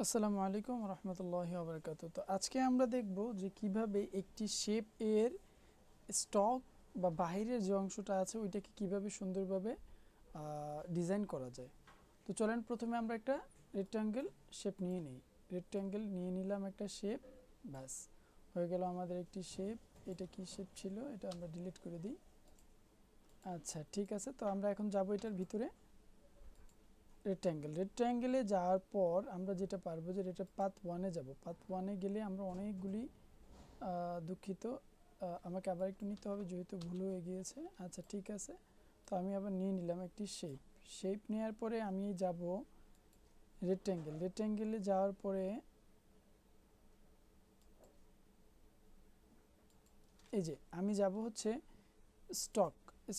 আসসালামু আলাইকুম রহমতুল্লাহি ওয়া বারাকাতুহু। তো আজকে আমরা দেখব যে কিভাবে একটি শেপ এর স্টক বা বাহিরের যে অংশটা আছে ওইটাকে কিভাবে সুন্দরভাবে ডিজাইন করা যায়। তো চলেন প্রথমে আমরা একটা রেক্ট্যাঙ্গেল শেপ নিয়ে নিই। রেক্ট্যাঙ্গেল নিয়ে নিলাম একটা শেপ, ব্যাস হয়ে গেল আমাদের একটি শেপ। এটা কি শেপ ছিল, এটা আমরা ডিলিট করে দিই। আচ্ছা ঠিক আছে, তো আমরা এখন যাব এটার ভিতরে। রেক্ট্যাঙ্গেলে যাওয়ার পর আমরা যেটা পারবো যে এটা পাথ ওয়ানে যাব। পাথ ওয়ানে গেলে আমরা অনেকগুলি দুঃখিত, আমাকে আবার একটু নিতে হবে যেহেতু ভুল হয়ে গিয়েছে। আচ্ছা ঠিক আছে, তো আমি আবার নিয়ে নিলাম একটি শেপ নেওয়ার পরে আমি যাব রেক্ট্যাঙ্গেলে যাওয়ার পরে এই যে আমি যাব হচ্ছে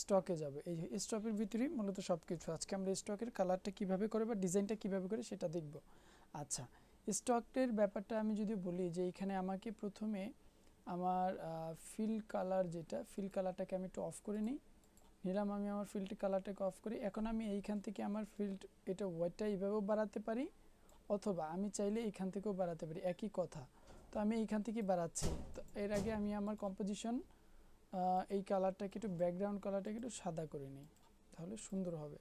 স্টকে যাব। এই যে স্টকের ভিতরেই মূলত সব কিছু। আজকে আমরা স্টকের কালারটা কিভাবে করে বা ডিজাইনটা কিভাবে করে সেটা দেখব। আচ্ছা, স্টকের ব্যাপারটা আমি যদি বলি যে এখানে আমাকে প্রথমে আমার ফিল কালারটাকে আমি একটু অফ করে নিলাম। আমি আমার ফিল্ড কালারটাকে অফ করি। এখন আমি এইখান থেকে আমার ফিল্ড এটা ওয়াইটটা এইভাবেও বাড়াতে পারি, অথবা আমি চাইলে এইখান থেকেও বাড়াতে পারি, একই কথা। তো আমি এইখান থেকে বাড়াচ্ছি। তো এর আগে আমি আমার কম্পোজিশন এই কালারটাকে একটু ব্যাকগ্রাউন্ড কালারটাকে একটু সাদা করে নিই, তাহলে সুন্দর হবে।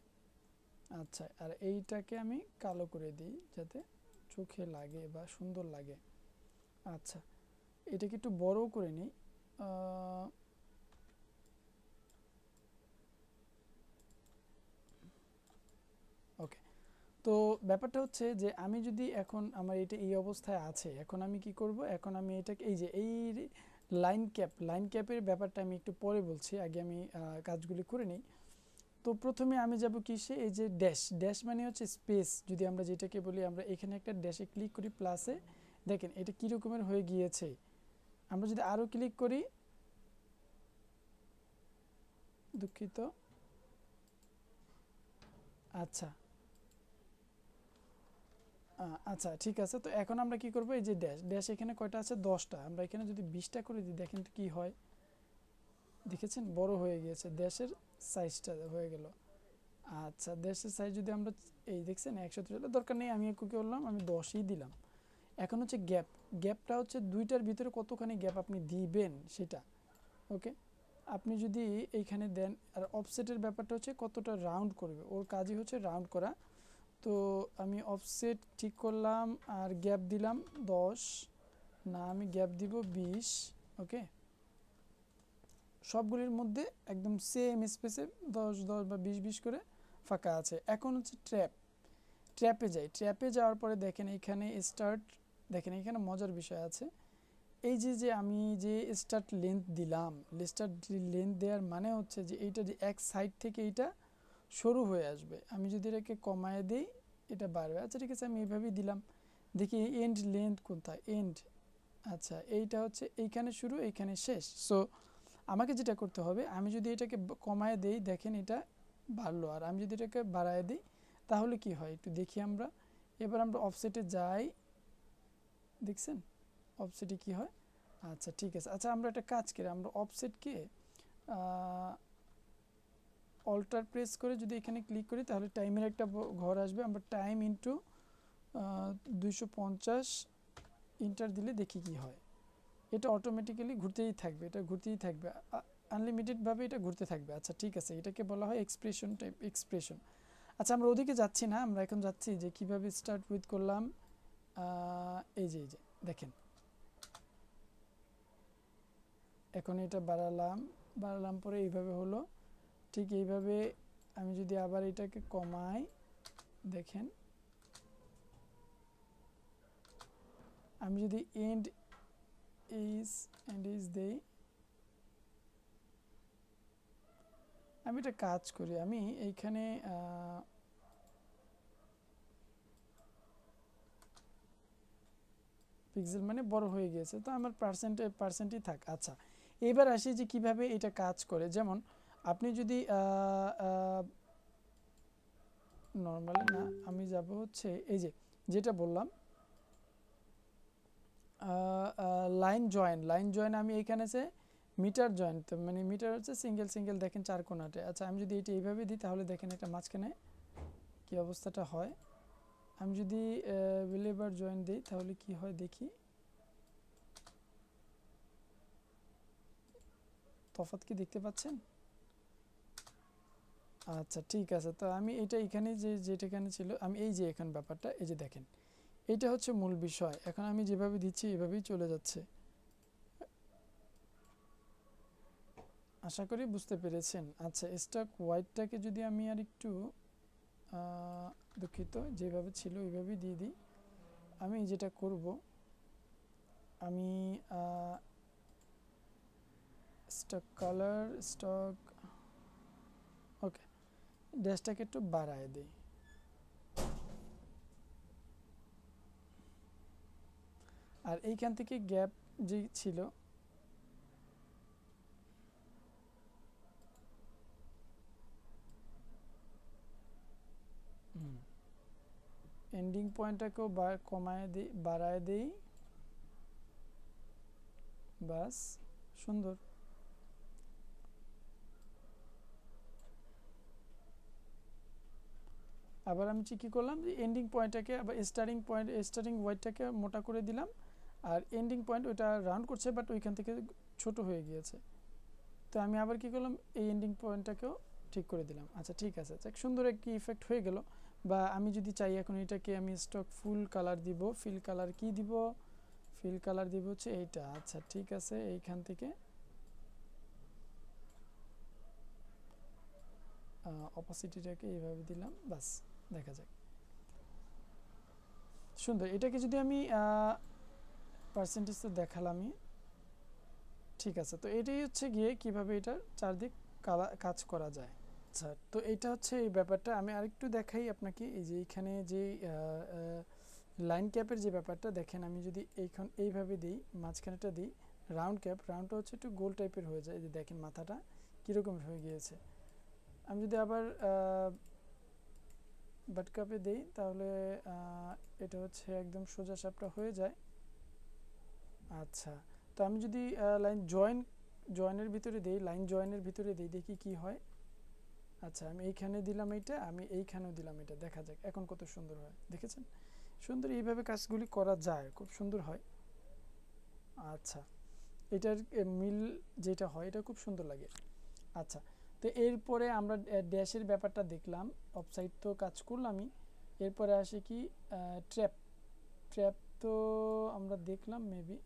আচ্ছা, আর এইটাকে আমি কালো করে দিই যাতে চোখে লাগে বা সুন্দর লাগে। আচ্ছা, এটাকে একটু বড় করে নিই। ওকে, তো ব্যাপারটা হচ্ছে যে আমি যদি এখন আমার এটা এই অবস্থায় আছে, এখন আমি কি করব, এখন আমি এটাকে এই যে এই লাইন ক্যাপের ব্যাপারটা আমি একটু পরে বলছি, আগে আমি কাজগুলি করে নিই। তো প্রথমে আমি যাব কিসে, এই যে ড্যাশ মানে হচ্ছে স্পেস, যদি আমরা যেটাকে বলি, আমরা এখানে একটা ড্যাশে ক্লিক করি প্লাসে, দেখেন এটা কী রকমের হয়ে গিয়েছে। আমরা যদি আরও ক্লিক করি, দুঃখিত, আচ্ছা আচ্ছা ঠিক আছে। তো এখন আমরা কি করব, এই যে ড্যাশ এখানে কয়টা আছে, 10টা। আমরা এখানে যদি 20টা করে দিই, দেখেন তো কি হয়। দেখেছেন বড় হয়ে গিয়েছে, ড্যাশের সাইজটা হয়ে গেল। আচ্ছা, ড্যাশের সাইজ যদি আমরা এই দেখছেন 100 দরকার নেই, আমি কি করলাম, আমি 10ই দিলাম। এখন হচ্ছে গ্যাপটা হচ্ছে দুইটার ভিতরে কতখানি গ্যাপ আপনি দিবেন সেটা। ওকে, আপনি যদি এইখানে দেন, আর অফসেটের ব্যাপারটা হচ্ছে কতটা রাউন্ড করবে, ওর কাজই হচ্ছে রাউন্ড করা। তো আমি অফসেট ঠিক করলাম আর গ্যাপ দিলাম 10, না আমি গ্যাপ দিব 20। ওকে, সবগুলির মধ্যে একদম সেম স্পেসে 10 10 বা 20 20 করে ফাঁকা আছে। এখন হচ্ছে ট্র্যাপে যাওয়ার পরে দেখেন এখানে স্টার্ট, দেখেন এখানে মজার বিষয় আছে। এই যে আমি যে স্টার্ট লেন্থ দেওয়ার মানে হচ্ছে যে এইটা যে এক সাইড থেকে এইটা শুরু হয়ে আসবে। আমি যদি এটাকে কমায় দিই, এটা বাড়বে। আচ্ছা ঠিক আছে, আমি এইভাবেই দিলাম। দেখি এন্ড লেন্থ কোথায়, আচ্ছা এইটা হচ্ছে এইখানে শুরু এইখানে শেষ। সো আমাকে যেটা করতে হবে, আমি যদি এটাকে কমায় দেই, দেখেন এটা বাড়লো, আর আমি যদি এটাকে বাড়ায় দিই তাহলে কি হয় একটু দেখি আমরা। এবার আমরা অফসেটে যাই, দেখছেন অফসেটে কি হয়। আচ্ছা ঠিক আছে, আচ্ছা আমরা একটা কাজ করি, আমরা অফসেটকে অল্টার প্রেস করে যদি এখানে ক্লিক করি তাহলে টাইমের একটা ঘর আসবে। আমরা টাইম ইন্টু 250 ইন্টার দিলে দেখি কি হয়। এটা অটোমেটিক্যালি ঘুরতেই থাকবে, এটা ঘুরতেই থাকবে, আনলিমিটেডভাবে এটা ঘুরতে থাকবে। আচ্ছা ঠিক আছে, এটাকে বলা হয় এক্সপ্রেশন। আচ্ছা আমরা ওদিকে যাচ্ছি না, আমরা এখন যাচ্ছি যে কিভাবে স্টার্ট উইথ করলাম। এই যে দেখেন, এখন এটা বাড়ালাম পরে এইভাবে হলো। ঠিক এইভাবে আমি যদি আবার এটাকে কমাই, দেখেন আমি যদি এন্ড ইজ দেই, আমি এটা কাজ করি, আমি এইখানে পিক্সেল মানে বড় হয়ে গিয়েছে, তো আমার পার্সেন্টই থাক। আচ্ছা, এবার আসি যে কিভাবে এটা কাজ করে। যেমন আপনি যদি নর্মালি না, আমি যাব হচ্ছে এই যে যেটা বললাম লাইন জয়েন আমি এখানে আছে মিটার জয়েন, তো মানে মিটার হচ্ছে সিঙ্গেল দেখেন 4 কোণাতে। আচ্ছা আমি যদি এটা এইভাবে দিই তাহলে দেখেন একটা মাঝখানে কি অবস্থাটা হয়। আমি যদি লেবার জয়েন দিই তাহলে কি হয় দেখি, তফাৎ কি দেখতে পাচ্ছেন? আচ্ছা ঠিক আছে, তো আমি এটা এখানে যেটা এখানে ছিল, আমি এই যে এখানে ব্যাপারটা এই যে দেখেন, এটা হচ্ছে মূল বিষয়। এখন আমি যেভাবে দিচ্ছি এভাবেই চলে যাচ্ছে। আশা করি বুঝতে পেরেছেন। আচ্ছা, স্টক হোয়াইটটাকে যদি আমি আর একটু দুঃখিত, যেভাবে ছিল ওইভাবেই দিয়ে দিই। আমি যেটা করব, আমি স্টক কালার, স্টক, ওকে, ড্যাশটাকে একটু বাড়ায় দিই। আর এইখান থেকে গ্যাপ যে ছিল, এন্ডিং পয়েন্টটাকেও কমায় দিই, বাড়ায় দিই, বাস, সুন্দর। আবার আমি কি করলাম, যে এন্ডিং পয়েন্টটাকে আবার স্টার্টিং ওয়াইডটাকে মোটা করে দিলাম, আর এন্ডিং পয়েন্ট ওইটা রাউন্ড করছে বাট ওইখান থেকে ছোট হয়ে গিয়েছে। তো আমি আবার কি করলাম, এই এন্ডিং পয়েন্টটাকেও ঠিক করে দিলাম। আচ্ছা ঠিক আছে, সুন্দর একটি ইফেক্ট হয়ে গেল। বা আমি যদি চাই এখন এটাকে আমি স্টক ফুল কালার দিব, ফিল কালার কি দিব, ফিল কালার দিব হচ্ছে এইটা। আচ্ছা ঠিক আছে, এইখান থেকে অপাসিটিটাকে এইভাবে দিলাম, বাস, দেখা যাক সুন্দর। এটাকে যদি আমি পার্সেন্টেজে দেখালামই, ঠিক আছে। তো এটাই হচ্ছে গিয়ে কিভাবে এটার চারদিক কাজ করা যায়। আচ্ছা, তো এটা হচ্ছে এই ব্যাপারটা। আমি আরেকটু দেখাই আপনাকে, এই যে এইখানে যে লাইন ক্যাপের যে ব্যাপারটা দেখেন, আমি যদি এইভাবে দিই, মাঝখানেটা দিই রাউন্ড ক্যাপ, রাউন্ডটা হচ্ছে একটু গোল টাইপের হয়ে যায়। এই যে দেখেন মাথাটা কীরকম হয়ে গিয়েছে। আমি যদি আবার বাট কাপে দিই তাহলে এটা হচ্ছে একদম সোজা সাপটা হয়ে যায়। আচ্ছা, তো আমি যদি লাইন জয়েনের ভিতরে দিই, লাইন জয়েনের ভিতরে দিই, দেখি কি হয়। আচ্ছা, আমি এইখানে দিলাম এইটা, আমি এইখানেও দিলাম এটা, দেখা যাক এখন কত সুন্দর হয়। দেখেছেন, সুন্দর এইভাবে কাজগুলি করা যায়, খুব সুন্দর হয়। আচ্ছা, এটার মিল যেটা হয় এটা খুব সুন্দর লাগে। আচ্ছা, তো এরপরে আমরা ড্যাশের ব্যাপারটা দেখলাম, অফসাইড তো কাজ করলামই। এরপরে আসে কি ট্র্যাপ। ট্র্যাপ তো আমরা দেখলাম মেবি,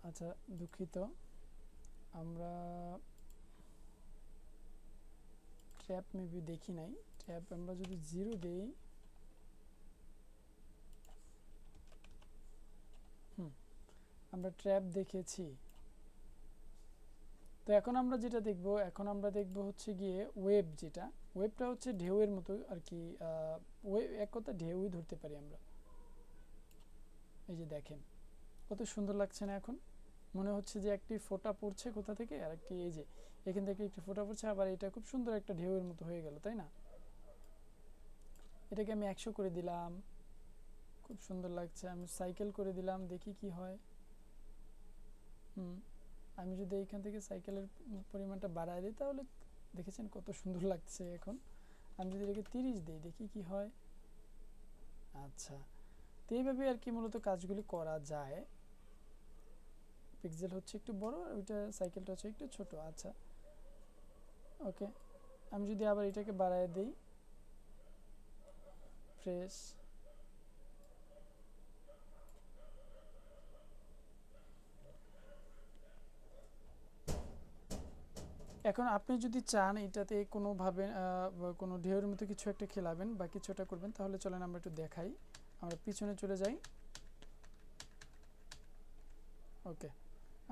আচ্ছা দুঃখিত, আমরা ট্র্যাপ মেবি দেখি নাই। ট্র্যাপ আমরা যদি 0 দেই, আমরা ট্র্যাপ দেখেছি। তো এখন আমরা যেটা দেখব, এখন আমরা দেখব হচ্ছে গিয়ে ওয়েব। যেটা ওয়েবটা হচ্ছে ঢেউয়ের মতো আর কি, ওয়েব এক কথা ঢেউই ধরতে পারি আমরা। এই যে দেখেন কত সুন্দর লাগছে না, এখন মনে হচ্ছে যে একটি ফোঁটা পড়ছে কোথা থেকে, আর একটি এই যে এখান থেকে একটি ফোঁটা পড়ছে, আবার এটা খুব সুন্দর একটা ঢেউয়ের মতো হয়ে গেল, তাই না? এটাকে আমি 100 করে দিলাম, খুব সুন্দর লাগছে। আমি সাইকেল করে দিলাম, দেখি কি হয়। আমি যদি এইখান থেকে সাইকেলের পরিমাণটা বাড়ায় দিই তাহলে দেখেছেন কত সুন্দর লাগছে এখন। আমি যদি এটাকে 30 দিই, দেখি কি হয়। আচ্ছা, তো এইভাবে আর কি মূলত কাজগুলি করা যায়। পিক্সেল হচ্ছে একটু বড় আর ওইটা সাইকেলটা হচ্ছে একটু ছোট। আচ্ছা ওকে, আমি যদি আবার এটাকে বাড়ায় দিই, ফ্রেশ, এখন আপনি যদি চান এটাতে কোনোভাবে কোনো ঢেউয়ের মতো কিছু একটা খেলাবেন বা কিছু একটা করবেন, তাহলে চলেন আমরা একটু দেখাই। আমরা পিছনে চলে যাই। ওকে,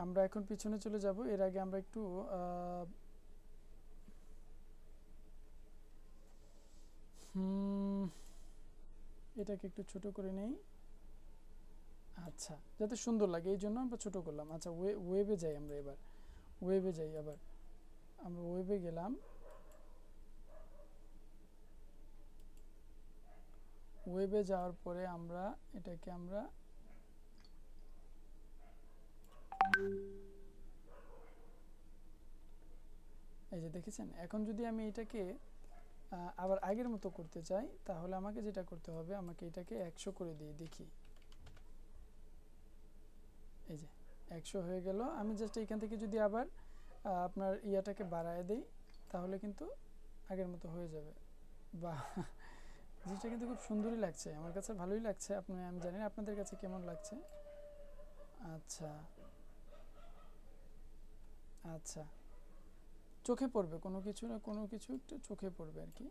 আমরা এখন পিছনে চলে যাব। এর আগে আমরা একটু এটাকে একটু ছোট করে নেই। আচ্ছা, যাতে সুন্দর লাগে এই জন্য আমরা ছোট করলাম। আচ্ছা, ওয়েবে যাই আমরা এবার, ওয়েবে যাই আবার, আমরা ওয়েবে গেলাম। ওয়েবে যাওয়ার পরে আমরা এটাকে আমরা এই যে দেখেছেন। এখন যদি আমি এটাকে আবার আগের মতো করতে চাই, তাহলে আমাকে যেটা করতে হবে, আমাকে এটাকে 100 করে দিয়ে দেখি। এই যে 100 হয়ে গেল। আমি জাস্ট এইখান থেকে যদি আবার আপনার ইয়াটাকে বাড়ায় দেই, তাহলে কিন্তু আগের মতো হয়ে যাবে। বা জিনিসটা কিন্তু খুব সুন্দরই লাগছে, আমার কাছে ভালোই লাগছে। আমি জানি না আপনাদের কাছে কেমন লাগছে। আচ্ছা আচ্ছা, চোখে পড়বে কোনো কিছু না কোনো কিছু একটু চোখে পড়বে আর কি।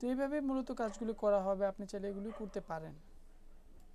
তো এইভাবে মূলত কাজগুলো করা হবে, আপনি চাইলে এগুলো করতে পারেন।